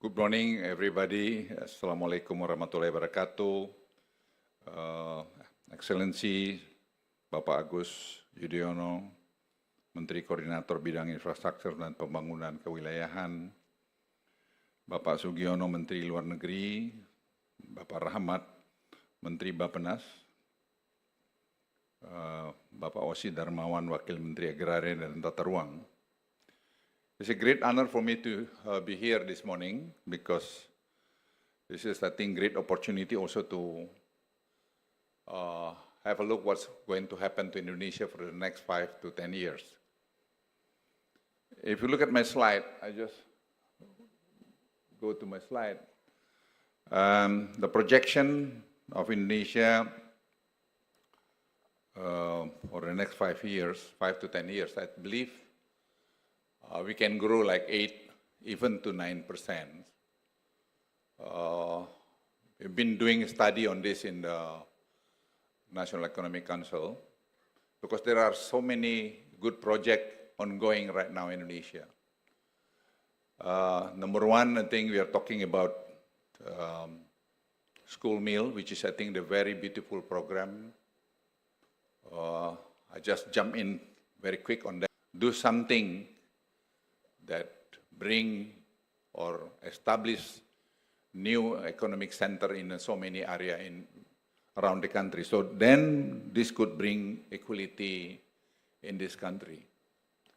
Good morning, everybody. Assalamualaikum warahmatullahi wabarakatuh. Excellency Bapak Agus Yudhoyono, Menteri Koordinator Bidang Infrastruktur dan Pembangunan Kewilayahan, Bapak Sugiono, Menteri Luar Negeri, Bapak Rahmat, Menteri Bappenas, Bapak Osi Darmawan, Wakil Menteri Agraria dan Tata Ruang. It's a great honor for me to be here this morning because this is, I think, great opportunity also to have a look what's going to happen to Indonesia for the next 5 to 10 years. If you look at my slide, I just go to my slide. The projection of Indonesia for the next 5 to 10 years, I believe we can grow like 8, even to 9%. We've been doing a study on this in the National Economic Council because there are so many good projects ongoing right now in Indonesia. Number one, I think we are talking about school meal, which is, I think, the very beautiful program. I just jump in very quick on that. Do something that bring or establish new economic center in so many areas around the country. So then this could bring equality in this country.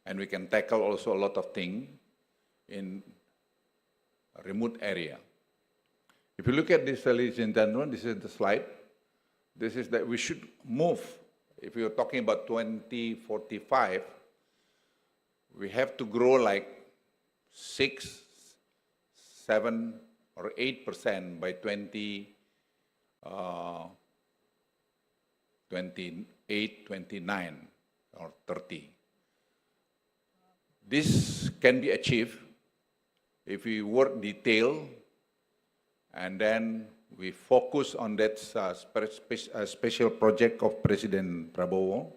And we can tackle also a lot of things in a remote area. If you look at this, ladies and gentlemen, this is the slide. This is that we should move. If you're talking about 2045, we have to grow like 6, 7, or 8% by 28, 29, or 30. This can be achieved if we work detail and then we focus on that special project of President Prabowo,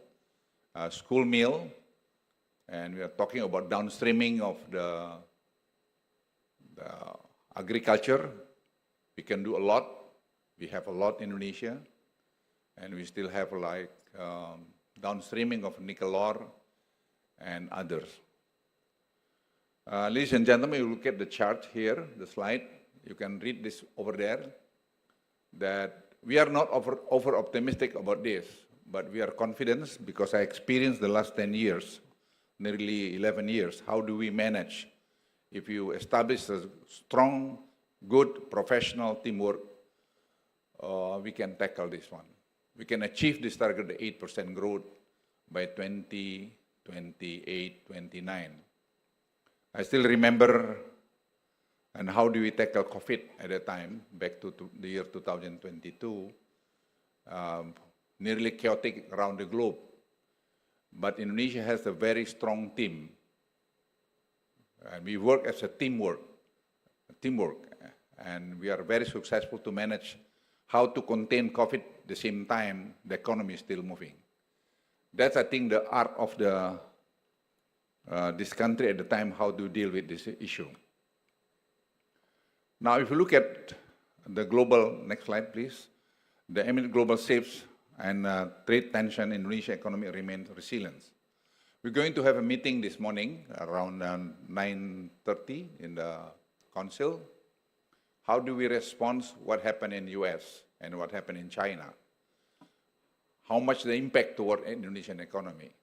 school meal. And we are talking about downstreaming of the agriculture. We can do a lot. We have a lot in Indonesia. And we still have like downstreaming of nickel ore and others. Ladies and gentlemen, you look at the chart here, the slide. You can read this over there. That we are not over optimistic about this, but we are confident because I experienced the last 10 years. Nearly 11 years, how do we manage? If you establish a strong, good, professional teamwork, we can tackle this one. We can achieve this target, the 8% growth, by 2028, 29. I still remember, and how do we tackle COVID at that time, back to the year 2022, nearly chaotic around the globe. But Indonesia has a very strong team. And we work as a teamwork, and we are very successful to manage how to contain COVID at the same time the economy is still moving. That's, I think, the art of this country at the time, how to deal with this issue. Now, if you look at the global, next slide, please. The global shifts and trade tension, Indonesia economy remains resilient. We're going to have a meeting this morning around 9:30 in the council. How do we respond what happened in US and what happened in China? How much the impact toward Indonesian economy?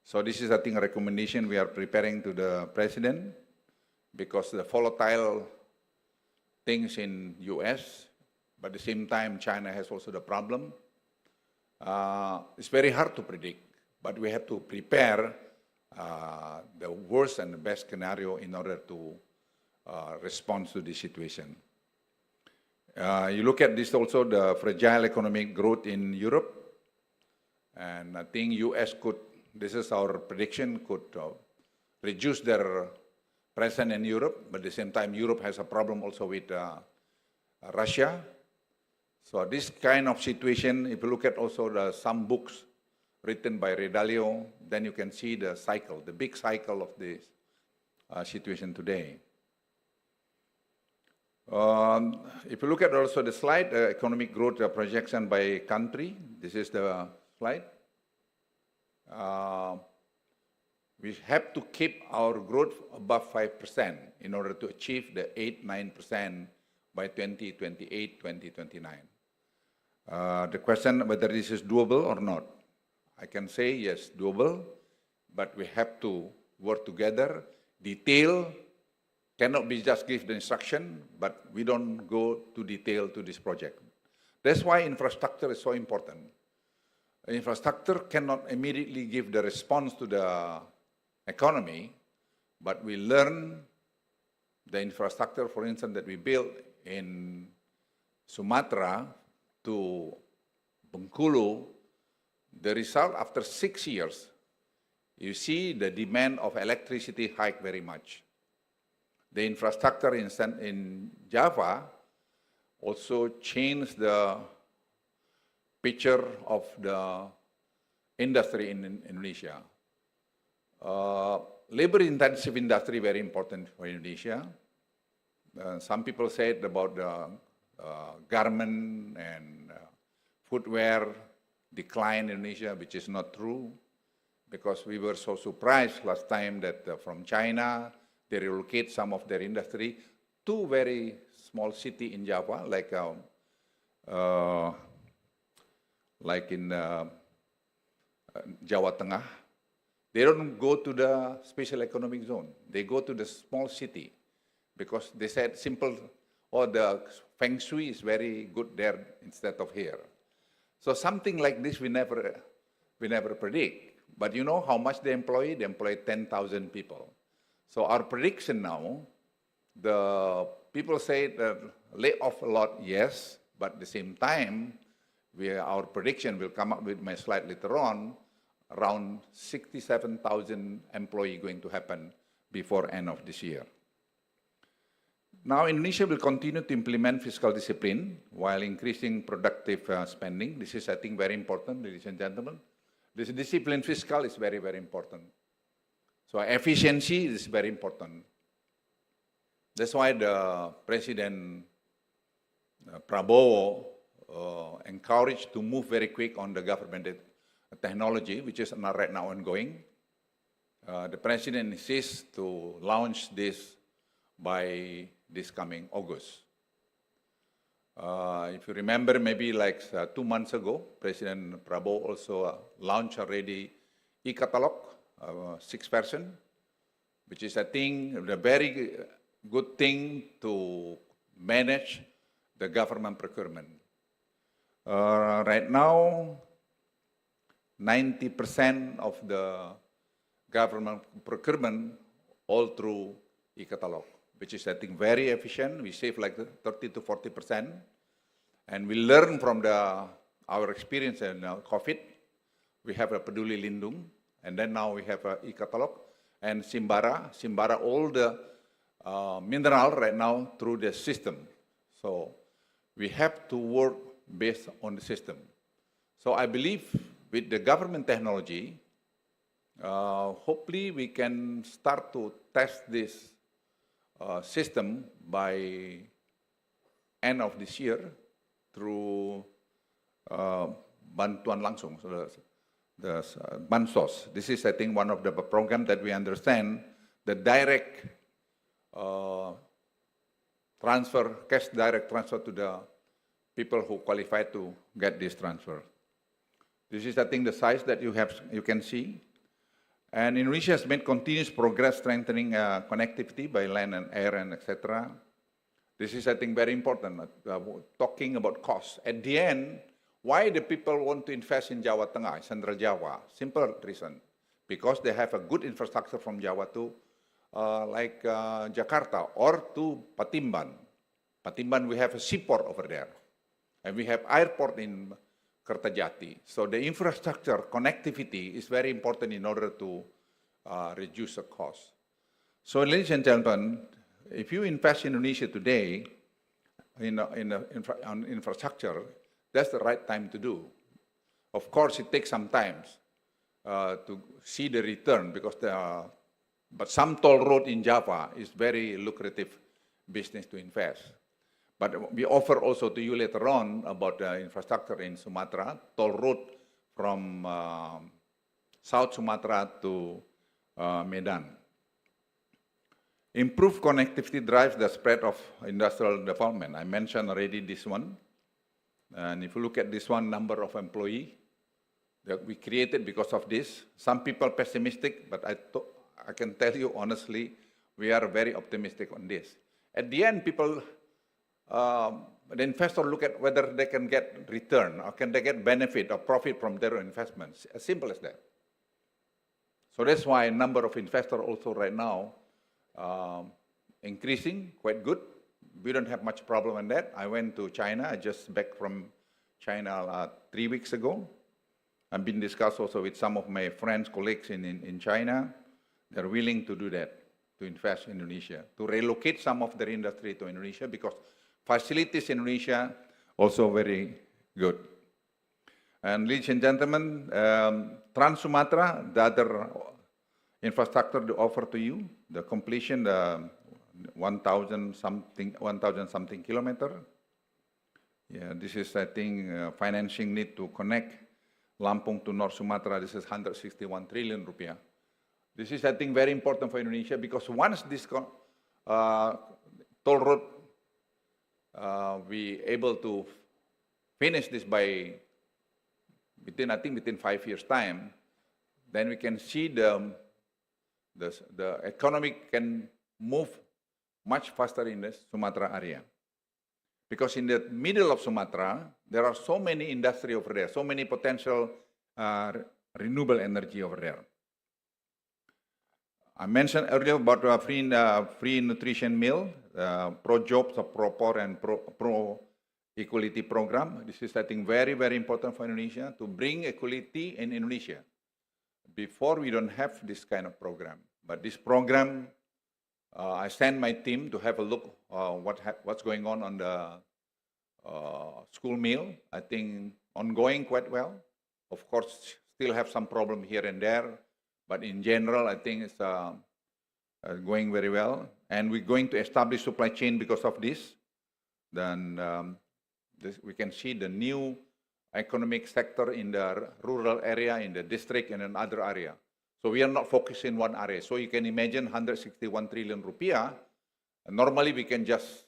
So this is, I think, a recommendation we are preparing to the president because the volatile things in US, but at the same time, China has also the problem. It's very hard to predict, but we have to prepare the worst and the best scenario in order to respond to this situation. You look at this also, the fragile economic growth in Europe, and I think US could, this is our prediction, could reduce their presence in Europe, but at the same time, Europe has a problem also with Russia. So this kind of situation, if you look at also some books written by Redalio, then you can see the cycle, the big cycle of this situation today. If you look at also the slide, economic growth projection by country, this is the slide. We have to keep our growth above 5% in order to achieve the 8-9% by 2028, 2029. The question whether this is doable or not. I can say yes, doable, but we have to work together. Detail cannot be just give the instruction, but we don't go to detail to this project. That's why infrastructure is so important. Infrastructure cannot immediately give the response to the economy, but we learn the infrastructure, for instance, that we built in Sumatra to Bengkulu, the result after 6 years, you see the demand of electricity hike very much. The infrastructure in Java also changed the picture of the industry in Indonesia. Labor-intensive industry very important for Indonesia. Some people said about the garment and footwear decline in Indonesia, which is not true, because we were so surprised last time that from China, they relocate some of their industry to very small city in Java, like in Jawa Tengah. They don't go to the special economic zone. They go to the small city because they said simple, the feng shui is very good there instead of here. So something like this we never predict. But you know how much they employ? They employ 10,000 people. So our prediction now, the people say that lay off a lot, yes, but at the same time, our prediction will come up with my slide later on, around 67,000 employees going to happen before end of this year. Now, Indonesia will continue to implement fiscal discipline while increasing productive spending. This is, I think, very important, ladies and gentlemen. This discipline fiscal is very, very important. So efficiency is very important. That's why the President Prabowo encouraged to move very quick on the government technology, which is not right now ongoing. The President insists to launch this by this coming August. If you remember, maybe like 2 months ago, President Prabowo also launched already e-catalog, 6 version, which is, I think, a very good thing to manage the government procurement. Right now, 90% of the government procurement all through e-catalog, which is, I think, very efficient. We save like 30 to 40%. And we learn from our experience in COVID. We have a Peduli Lindung, and then now we have a e-catalog. And Simbara, all the mineral right now through the system. So we have to work based on the system. So I believe with the government technology, hopefully we can start to test this system by end of this year through bantuan langsung, so the bansos. This is, I think, one of the programs that we understand, the direct transfer, cash direct transfer to the people who qualify to get this transfer. This is, I think, the size that you can see. And Indonesia has made continuous progress strengthening connectivity by land and air and etc. This is, I think, very important, talking about costs. At the end, why the people want to invest in Jawa Tengah, Central Java? Simple reason. Because they have a good infrastructure from Java to Jakarta or to Patimban. Patimban, we have a seaport over there. And we have airport in Kertajati. So the infrastructure connectivity is very important in order to reduce the cost. So ladies and gentlemen, if you invest in Indonesia today on infrastructure, that's the right time to do. Of course, it takes some time to see the return because but some toll road in Java is very lucrative business to invest. But we offer also to you later on about the infrastructure in Sumatra, toll road from South Sumatra to Medan. Improved connectivity drives the spread of industrial development. I mentioned already this one. And if you look at this one, number of employees that we created because of this. Some people pessimistic, but I can tell you honestly, we are very optimistic on this. At the end, people, the investor look at whether they can get return or can they get benefit or profit from their investments. As simple as that. So that's why a number of investors also right now increasing quite good. We don't have much problem in that. I went to China. I just back from China 3 weeks ago. I've been discussed also with some of my friends, colleagues in China. They're willing to do that, to invest in Indonesia, to relocate some of their industry to Indonesia because facilities in Indonesia also very good. And ladies and gentlemen, Trans Sumatra, the other infrastructure to offer to you, the completion, the 1,000 something kilometer. Yeah, this is, I think, financing need to connect Lampung to North Sumatra. This is 161 trillion rupiah. This is, I think, very important for Indonesia because once this toll road, we able to finish this by within 5 years' time, then we can see the economy can move much faster in the Sumatra area. Because in the middle of Sumatra, there are so many industry over there, so many potential renewable energy over there. I mentioned earlier about free nutrition meal, pro-jobs, pro-poor, and pro-equality program. This is, I think, very, very important for Indonesia to bring equality in Indonesia. Before, we don't have this kind of program. But this program, I sent my team to have a look what's going on the school meal. I think ongoing quite well. Of course, still have some problem here and there, but in general, I think it's going very well. And we're going to establish supply chain because of this. Then we can see the new economic sector in the rural area, in the district, and in other area. So we are not focused in one area. So you can imagine 161 trillion rupiah. Normally we can just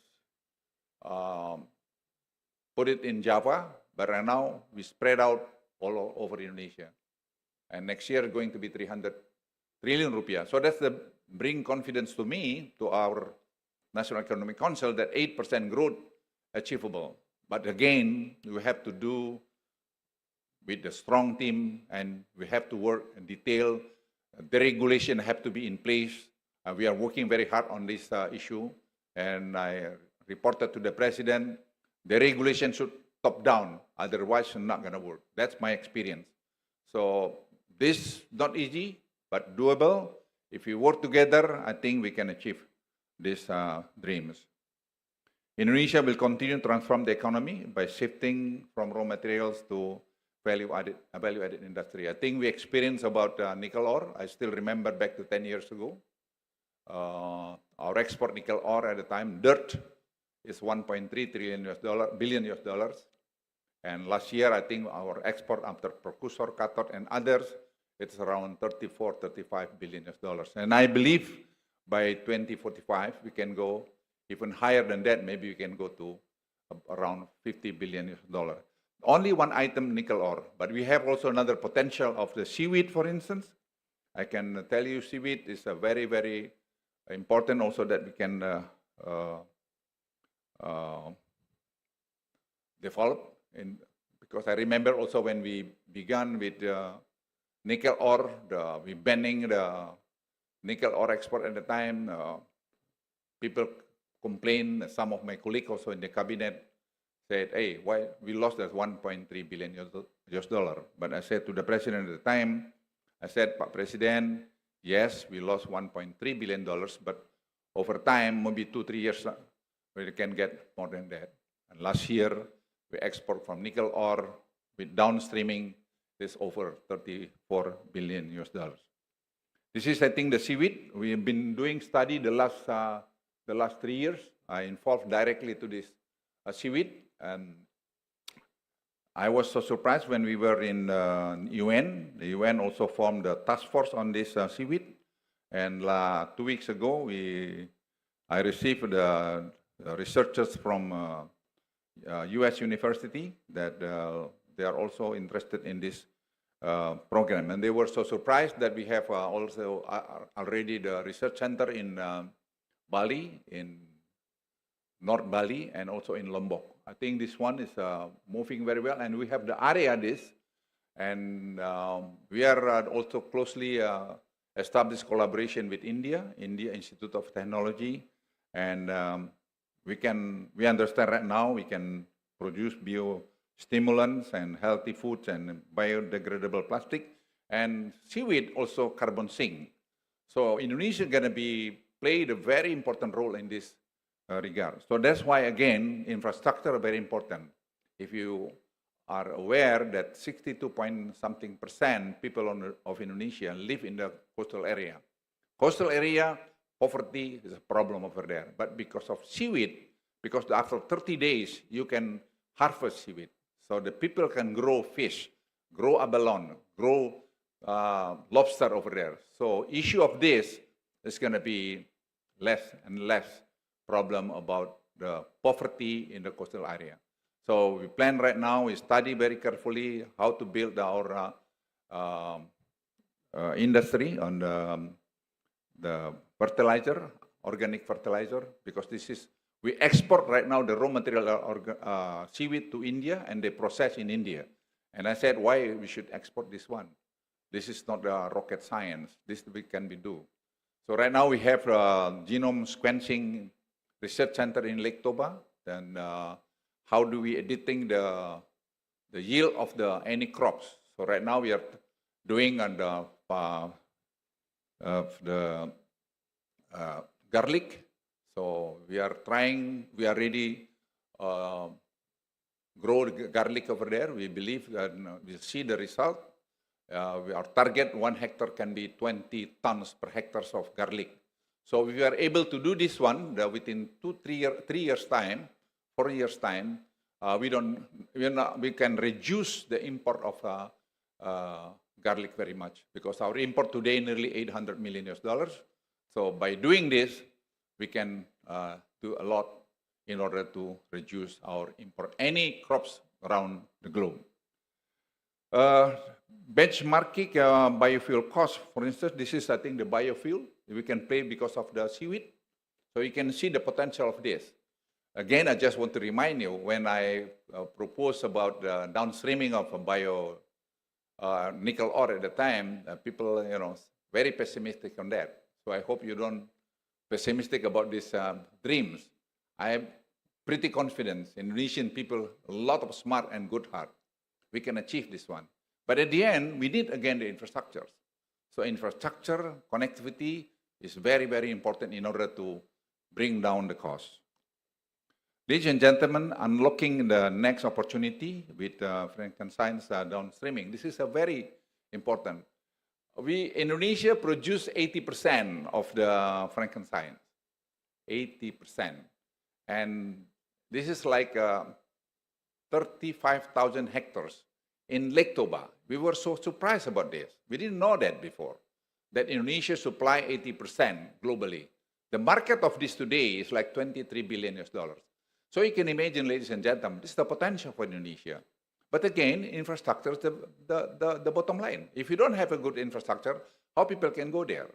put it in Java, but right now we spread out all over Indonesia. And next year going to be 300 trillion rupiah. So that's the bring confidence to me, to our National Economic Council, that 8% growth achievable. But again, we have to do with the strong team, and we have to work in detail. The regulation have to be in place. We are working very hard on this issue, and I reported to the president, the regulation should top down, otherwise it's not going to work. That's my experience. So this not easy, but doable. If we work together, I think we can achieve these dreams. Indonesia will continue to transform the economy by shifting from raw materials to value-added industry. I think we experienced about nickel ore. I still remember back to 10 years ago. Our export nickel ore at the time, dirt, is 1.3 billion US dollars. And last year, I think our export after precursor, cathode, and others, it's around 35 billion US dollars. And I believe by 2045, we can go even higher than that. Maybe we can go to around 50 billion US dollars. Only one item, nickel ore, but we have also another potential of the seaweed, for instance. I can tell you seaweed is a very, very important also that we can develop. Because I remember also when we began with nickel ore, we banning the nickel ore export at the time. People complained, some of my colleagues also in the cabinet said, hey, why we lost that 1.3 billion US dollar. But I said to the president at the time, I said, Pak President, yes, we lost 1.3 billion dollars, but over time, maybe 2-3 years, we can get more than that. And last year, we export from nickel ore with downstreaming is over 34 billion US dollars. This is, I think, the seaweed. We have been doing study the last 3 years. I involved directly to this seaweed. And I was so surprised when we were in UN. The UN also formed a task force on this seaweed. And 2 weeks ago, I received researchers from US University that they are also interested in this program. And they were so surprised that we have also already the research center in Bali, in North Bali, and also in Lombok. I think this one is moving very well, and we have the area this, and we are also closely established collaboration with India Institute of Technology, and we understand right now we can produce biostimulants and healthy foods and biodegradable plastic, and seaweed also carbon sink. So Indonesia is going to play a very important role in this regard. So that's why, again, infrastructure is very important. If you are aware that 62-point-something% people of Indonesia live in the coastal area. Coastal area, poverty is a problem over there. But because of seaweed, because after 30 days, you can harvest seaweed. So the people can grow fish, grow abalone, grow lobster over there. So issue of this is going to be less and less problem about the poverty in the coastal area. So we plan right now, we study very carefully how to build our industry on the fertilizer, organic fertilizer, because we export right now the raw material seaweed to India, and they process in India. And I said, why we should export this one? This is not rocket science. This we can do. So right now we have genome sequencing research center in Lake Toba. Then how do we editing the yield of any crops? So right now we are doing on the garlic. So we are ready grow garlic over there. We believe that we'll see the result. Our target 1 hectare can be 20 tons per hectare of garlic. So if we are able to do this one within 3 years time, 4 years time, we can reduce the import of garlic very much, because our import today nearly $800 million. So by doing this, we can do a lot in order to reduce our import any crops around the globe. Benchmarking biofuel cost, for instance, this is, I think, the biofuel we can pay because of the seaweed. So you can see the potential of this. Again, I just want to remind you, when I proposed about the downstreaming of nickel ore at the time, people, very pessimistic on that. So I hope you don't pessimistic about these dreams. I am pretty confident Indonesian people, a lot of smart and good heart. We can achieve this one. But at the end, we need, again, the infrastructure. So infrastructure, connectivity is very, very important in order to bring down the cost. Ladies and gentlemen, unlocking the next opportunity with Frankenstein's downstreaming. This is a very important. Indonesia produce 80% of the Frankenstein, 80%. And this is like 35,000 hectares in Lake Toba. We were so surprised about this. We didn't know that before, that Indonesia supply 80% globally. The market of this today is like $23 billion. So you can imagine, ladies and gentlemen, this is the potential for Indonesia. But again, infrastructure is the bottom line. If you don't have a good infrastructure, how people can go there?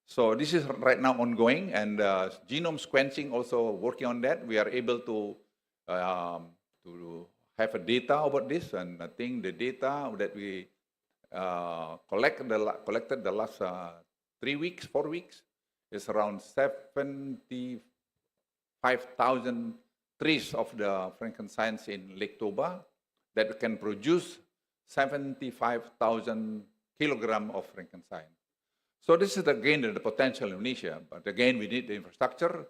So this is right now ongoing, and genome sequencing also working on that. We are able to have a data about this, and I think the data that we collected the last 3 weeks, 4 weeks, is around 75,000 trees of the Frankensteins in Lake Toba that can produce 75,000 kilograms of Frankenstein. So this is again the potential in Indonesia, but again we need the infrastructure,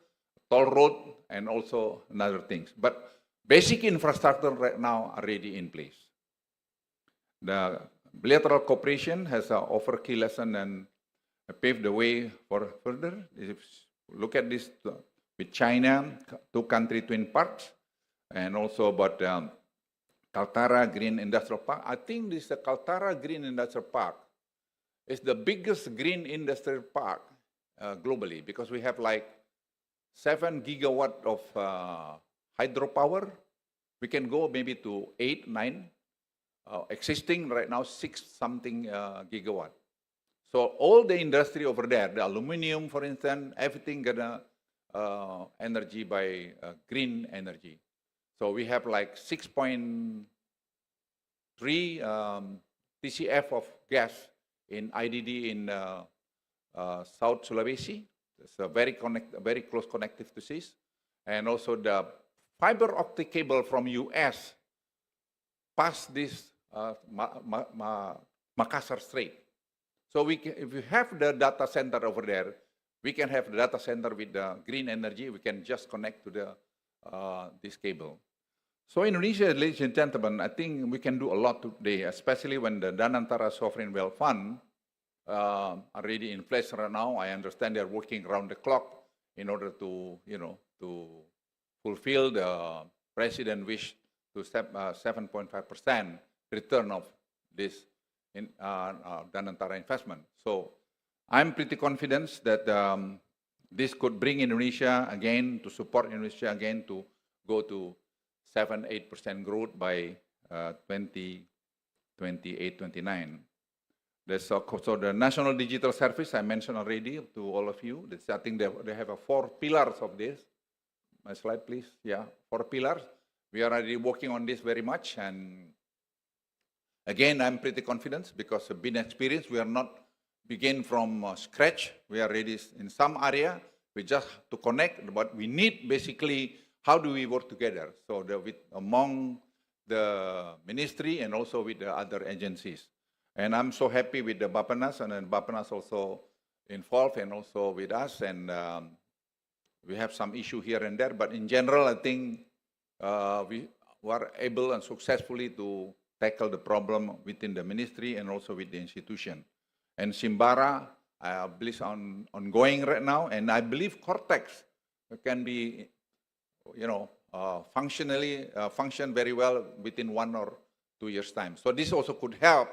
toll road, and also other things. But basic infrastructure right now are already in place. The bilateral cooperation has offered key lesson and paved the way for further. If you look at this with China, 2 country twin parts, and also about Kaltara Green Industrial Park. I think this Kaltara Green Industrial Park is the biggest green industrial park globally, because we have like 7 gigawatt of hydropower. We can go maybe to 8, 9. Existing right now 6 something gigawatt. So all the industry over there, the aluminum, for instance, everything gonna energy by green energy. So we have like 6.3 TCF of gas in IDD in South Sulawesi. It's a very close connective to SIS. And also the fiber optic cable from US past this Makassar Strait. So if we have the data center over there, we can have the data center with the green energy. We can just connect to the this cable. So Indonesia, ladies and gentlemen, I think we can do a lot today, especially when the Danantara Sovereign Wealth Fund are already in place right now. I understand they're working around the clock in order to, to fulfill the president wish to 7.5% return of this in Danantara investment. So I'm pretty confident that this could bring Indonesia again, to support Indonesia again to go to 7-8% growth by 2028-29. So the National Digital Service I mentioned already to all of you. I think they have 4 pillars of this. My slide, please. Yeah, 4 pillars. We are already working on this very much, and again, I'm pretty confident because of been experience. We are not begin from scratch. We are ready in some area. We just to connect, but we need basically how do we work together? So among the ministry and also with the other agencies. And I'm so happy with the Bapenas, and then Bapenas also involved and also with us. And we have some issue here and there, but in general, I think we were able and successfully to tackle the problem within the ministry and also with the institution. And Simbara, I believe ongoing right now, and I believe Cortex can be, function very well within 1 or 2 years' time. So this also could help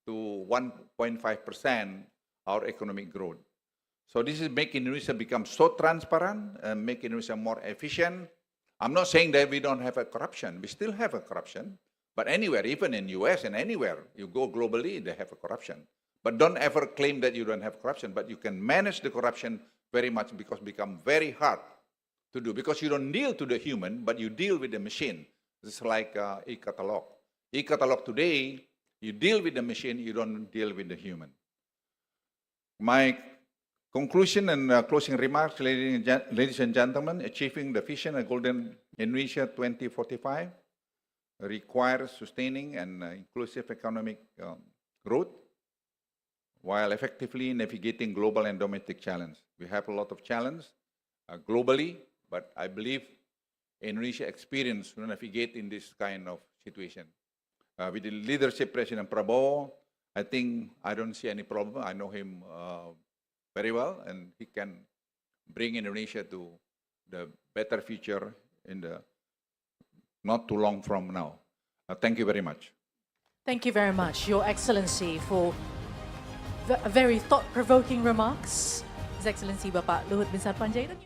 to 1.5% our economic growth. So this is making Indonesia become so transparent and make Indonesia more efficient. I'm not saying that we don't have a corruption. We still have a corruption. But anywhere, even in US and anywhere, you go globally, they have a corruption. But don't ever claim that you don't have corruption, but you can manage the corruption very much because it becomes very hard to do. Because you don't deal to the human, but you deal with the machine. It's like e-catalog. E-catalog today, you deal with the machine, you don't deal with the human. My conclusion and closing remarks, ladies and gentlemen, achieving the vision of Golden Indonesia 2045 requires sustaining and inclusive economic growth while effectively navigating global and domestic challenge. We have a lot of challenge globally, but I believe Indonesia experience to navigate in this kind of situation. With the leadership President Prabowo, I think I don't see any problem. I know him very well, and he can bring Indonesia to the better future in the not too long from now. Thank you very much. Thank you very much, Your Excellency, for very thought-provoking remarks. His Excellency Bapak Luhut Binsar Sampaikan.